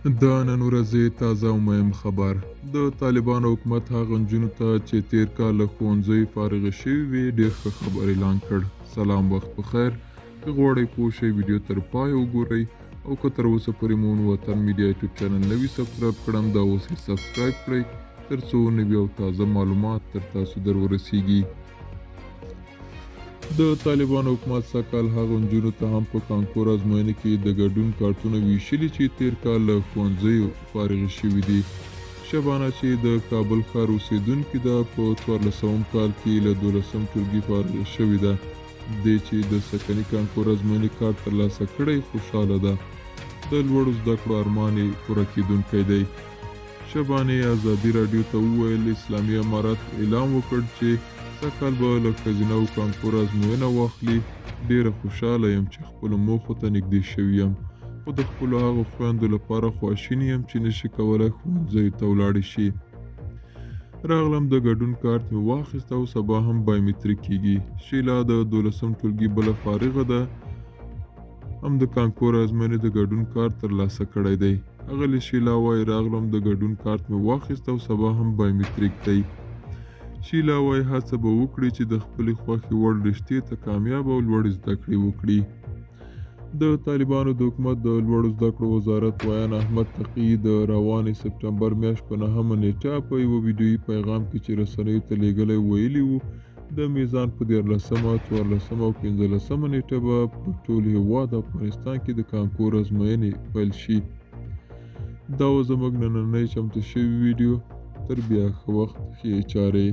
د نن ورځې تازه او مهم خبر د طالبانو حکومت هغه نجونو ته چې تیر کال له ښوونځیو فارغې شوې وې ډېر ښه خبر اعلان کړ. سلام، وخت بخیر. که غواړئ پوه شئ ویډیو تر پایه وګورئ او که تر اوسه پورې مو وطن میډیا یوټیوب چینل نه وي سبسکرایب کړم دا اوس یې سبسکرایب کړئ تر څو نوي او تازه معلومات تر تاسو در ورسیږي. د طالبانو حکومت سږکال هغو نجونو ته هم په کانکور ازموینې کې د ګډون کارتونه ویشلي چې تیر کال له ښوونځیو فارغې شوي دي. شبانه چې د کابل ښار اوسیدونکې ده په 1400 کال کې له 12 ټولګي فارغه شوې ده. دې چې د سکني کانکور ازموینې کارت ترلاسه کړی خوشحاله ده. د لوړو زده کړو ارمان یې پوره کېدونکی دی. شبانې ازادي راډیو ته وویل اسلامي امارت اعلان وکړ چې سږکال به له ښځینه او کانکور ازموینه واخلي. ډېره خوشحاله یم چې خپلو موخو ته نږدې شوي یم، خو د خپلو هغو خویندو لپاره خواشینی یم چې نشي کولی ښوونځیو ته ولاړې شي. راغلم د ګډون کارت مې واخیست او سبا هم بایومتریک کیږي. شیلا د 12 ټولګي بله فارغه ده، هم د کانکور ازموینې د ګډون کارت ترلاسه کړی دی. اغلې شیلا وایي راغلم د ګډون کارت مې واخیست او سبا هم بایومتریک دی. شیلا وایي هڅه به وکړي چې د خپلې خوښې وړ رشتې ته کامیاب او لوړې زده کړې وکړي. د طالبانو د حکومت د لوړو زده کړو وزارت ویان احمد تقي د روانې سپټمبر میاشت په 9مه نیټه په یوه ویډیویي پیغام کې چې رسنیو ته لیږلی ویلي وو د میزان په 14مه، 14مه او 15مه نیټه به په ټول هېواد افغانستان کې د کانکور ازموینې پیل شي. دا و زموږ نننۍ چمتو شوې ویډیو. تر بیا ښه وخت، ښې چارې.